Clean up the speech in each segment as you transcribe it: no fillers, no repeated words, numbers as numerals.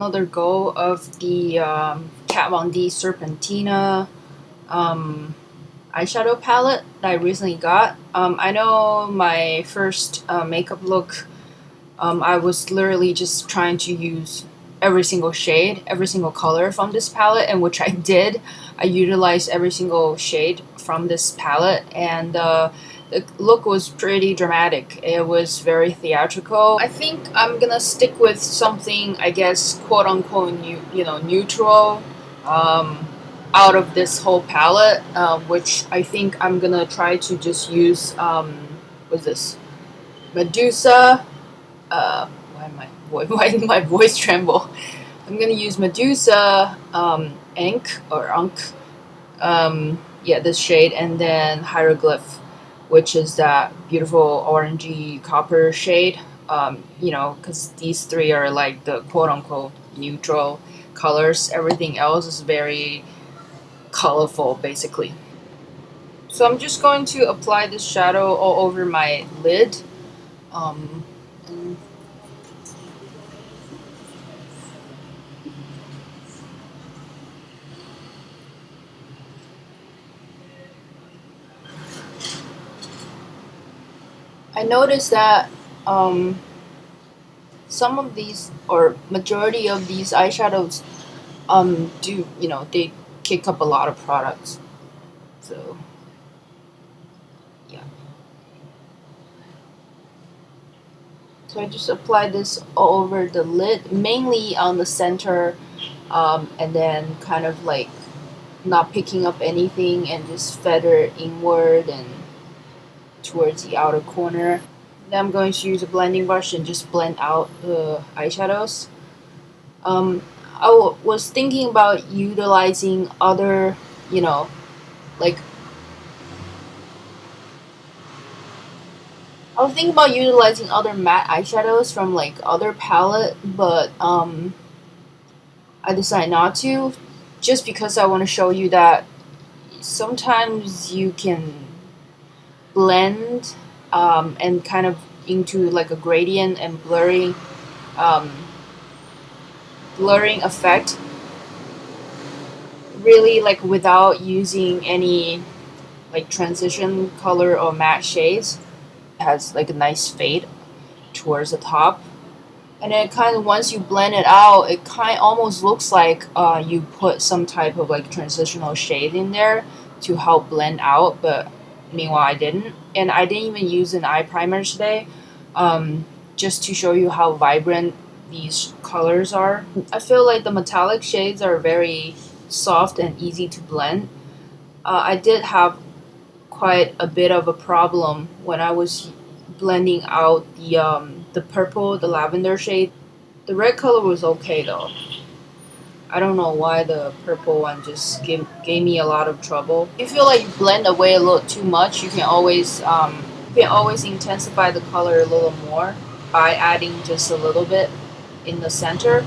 Another go of the Kat Von D Serpentina eyeshadow palette that I recently got. I know my first makeup look, I was literally just trying to use every single shade, every single color from this palette, and which I did. I utilized every single shade from this palette, and the look was pretty dramatic. It was very theatrical. I think I'm gonna stick with something, I guess, quote unquote, neutral. Out of this whole palette, which I think I'm gonna try to just use. What's this? Medusa. Why did my voice tremble? I'm gonna use Medusa ink or unk. Yeah, this shade, and then Hieroglyph, which is that beautiful orangey copper shade. Because these three are like the quote unquote neutral colors. Everything else is very colorful, basically. So I'm just going to apply this shadow all over my lid. And I noticed that some of these, or majority of these eyeshadows, they kick up a lot of products. So yeah. So I just apply this all over the lid, mainly on the center, and then kind of like not picking up anything and just feather inward and towards the outer corner. Then I'm going to use a blending brush and just blend out the eyeshadows. I was thinking about utilizing other, like I was thinking about utilizing other matte eyeshadows from like other palette, but I decided not to, just because I want to show you that sometimes you can blend and kind of into like a gradient and blurring effect, really, like without using any like transition color or matte shades. It has like a nice fade towards the top, and then kind of once you blend it out, it kind of almost looks like you put some type of like transitional shade in there to help blend out, but meanwhile I didn't. And I didn't even use an eye primer today, just to show you how vibrant these colors are. I feel like the metallic shades are very soft and easy to blend. I did have quite a bit of a problem when I was blending out the purple, the lavender shade. The red color was okay though. I don't know why the purple one just gave me a lot of trouble. If you feel like you blend away a little too much, you can always intensify the color a little more by adding just a little bit in the center.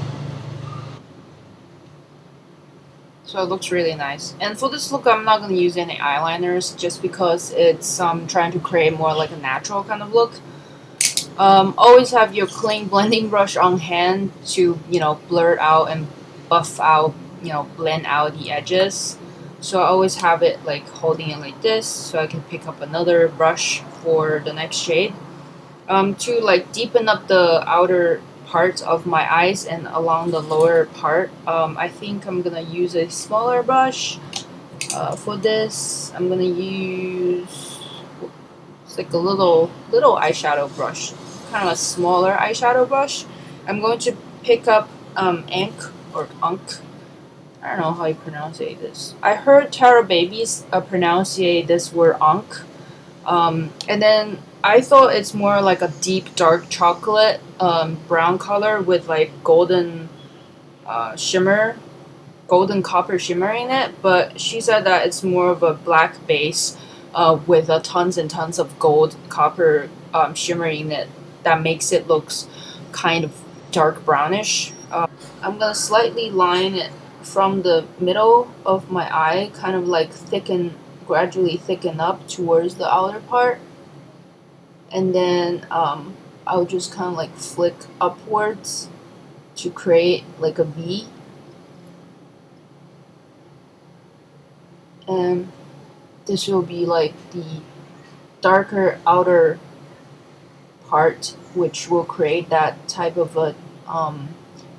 So it looks really nice. And for this look, I'm not going to use any eyeliners just because it's trying to create more like a natural kind of look. Always have your clean blending brush on hand to, blur out and buff out, blend out the edges. So I always have it like holding it like this so I can pick up another brush for the next shade. To like deepen up the outer parts of my eyes and along the lower part, I think I'm gonna use a smaller brush. For this, I'm gonna use, it's like a little eyeshadow brush, kind of a smaller eyeshadow brush. I'm going to pick up ink or unk. I don't know how you pronounce this. I heard Tara babies pronounce this word unk, and then I thought it's more like a deep dark chocolate brown color with like golden shimmer, golden copper shimmer in it. But she said that it's more of a black base with tons and tons of gold copper shimmer in it that makes it looks kind of dark brownish. I'm gonna slightly line it from the middle of my eye, kind of like gradually thicken up towards the outer part, and then I'll just kind of like flick upwards to create like a V. And this will be like the darker outer part, which will create that type of a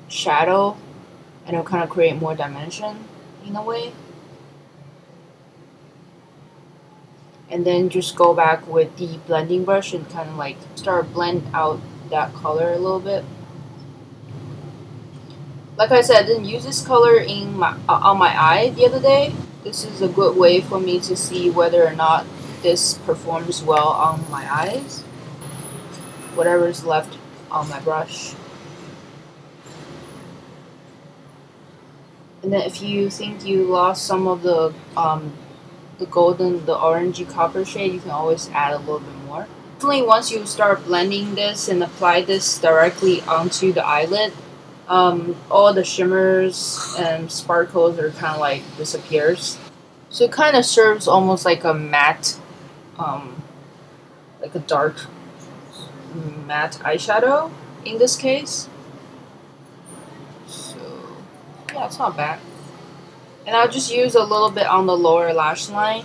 shadow, and it'll kind of create more dimension in a way. And then just go back with the blending brush and kind of like start blend out that color a little bit. Like I said, I didn't use this color in on my eye the other day. This is a good way for me to see whether or not this performs well on my eyes. Whatever's left on my brush. And then if you think you lost some of the golden, the orangey copper shade, you can always add a little bit more. Definitely once you start blending this and apply this directly onto the eyelid, all the shimmers and sparkles are kind of like disappears. So it kind of serves almost like a matte, like a dark matte eyeshadow in this case. So yeah, it's not bad. And I'll just use a little bit on the lower lash line,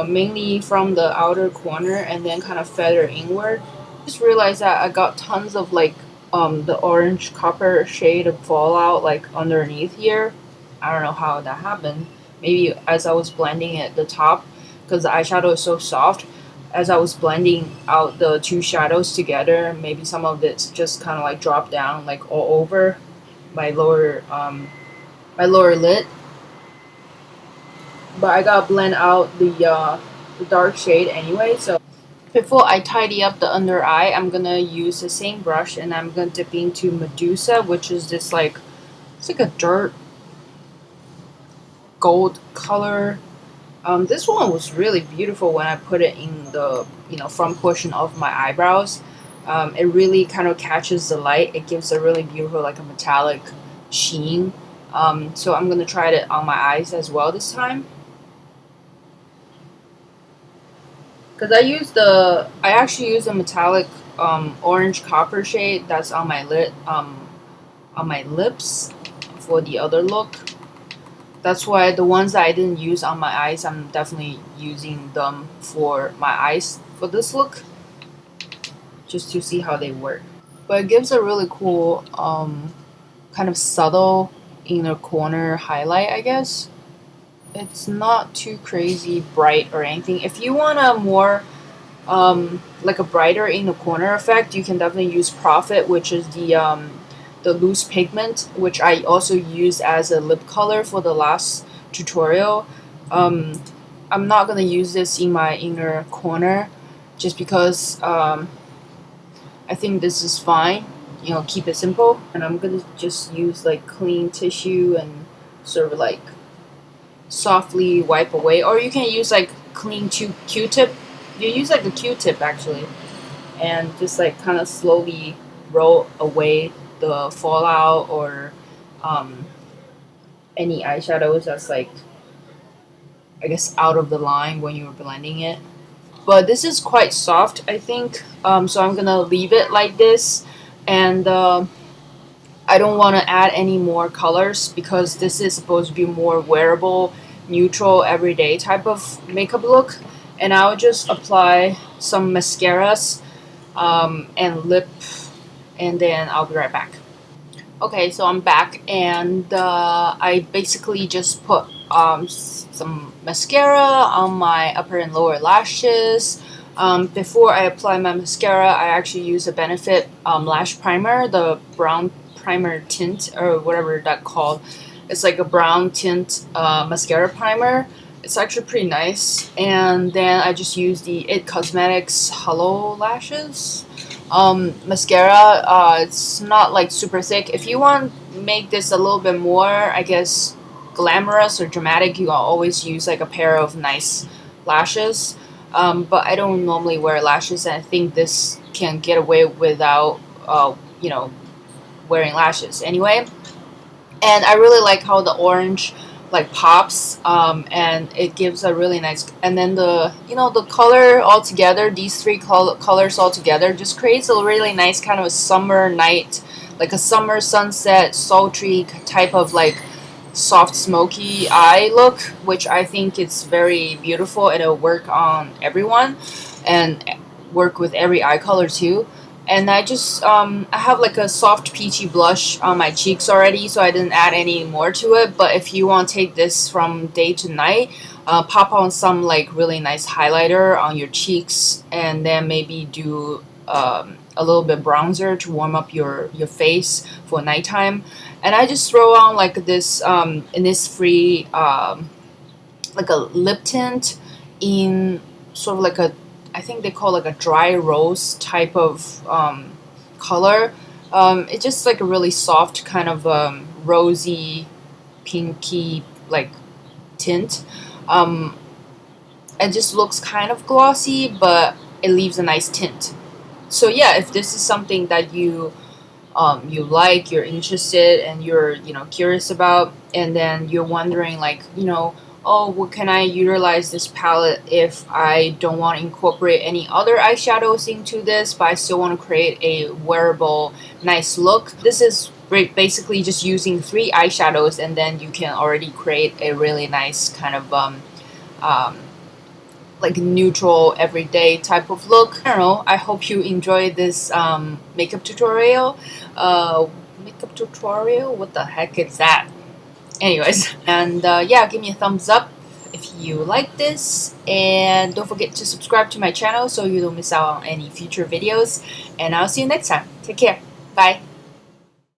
mainly from the outer corner, and then kind of feather inward. Just realized that I got tons of like the orange copper shade of fallout like underneath here. I don't know how that happened. Maybe as I was blending it the top, because the eyeshadow is so soft, as I was blending out the two shadows together, maybe some of it just kind of like dropped down like all over my lower lid. But I gotta blend out the dark shade anyway. So before I tidy up the under eye, I'm gonna use the same brush and I'm gonna dip into Medusa, which is this like, it's like a dirt gold color. This one was really beautiful when I put it in the front portion of my eyebrows. It really kind of catches the light. It gives a really beautiful like a metallic sheen. So I'm gonna try it on my eyes as well this time. Because I actually use a metallic orange copper shade that's on my lid, on my lips for the other look. That's why the ones that I didn't use on my eyes, I'm definitely using them for my eyes for this look, just to see how they work. But it gives a really cool kind of subtle inner corner highlight, I guess. It's not too crazy bright or anything. If you want a more like a brighter in the corner effect, you can definitely use Profit, which is the loose pigment, which I also used as a lip color for the last tutorial. I'm not gonna use this in my inner corner just because I think this is fine. Keep it simple. And I'm gonna just use like clean tissue and sort of like softly wipe away, or you can use like clean Q-tip. You use like the Q-tip actually, and just like kind of slowly roll away the fallout or any eyeshadows that's like, I guess, out of the line when you're blending it. But this is quite soft, I think, so I'm gonna leave it like this. And I don't want to add any more colors because this is supposed to be more wearable, neutral, everyday type of makeup look. And I'll just apply some mascaras and lip, and then I'll be right back. Okay, so I'm back, and I basically just put some mascara on my upper and lower lashes. Before I apply my mascara, I actually use a Benefit lash primer, the brown primer tint, or whatever that called. It's like a brown tint mascara primer. It's actually pretty nice. And then I just use the It Cosmetics Hello Lashes mascara. It's not like super thick. If you want to make this a little bit more, I guess, glamorous or dramatic, you can always use like a pair of nice lashes. But I don't normally wear lashes, and I think this can get away without wearing lashes anyway. And I really like how the orange like pops, and it gives a really nice, and then the color all together, these three colors all together just creates a really nice kind of a summer night like a summer sunset sultry type of like soft smoky eye look, which I think it's very beautiful. It'll work on everyone and work with every eye color too. And I just I have like a soft peachy blush on my cheeks already, so I didn't add any more to it. But if you want to take this from day to night, pop on some like really nice highlighter on your cheeks, and then maybe do a little bit bronzer to warm up your face for nighttime. And I just throw on like this Innisfree like a lip tint in sort of like a, I think they call like a dry rose type of color. It's just like a really soft kind of rosy, pinky like tint. It just looks kind of glossy, but it leaves a nice tint. So yeah, if this is something that you like, you're interested, and you're curious about, and then you're wondering like oh, what can I utilize this palette if I don't want to incorporate any other eyeshadows into this, but I still want to create a wearable nice look. This is basically just using 3 eyeshadows, and then you can already create a really nice kind of like neutral everyday type of look. I don't know, I hope you enjoy this makeup tutorial. What the heck is that? Anyways, and yeah, give me a thumbs up if you like this, and don't forget to subscribe to my channel so you don't miss out on any future videos, and I'll see you next time. Take care. Bye.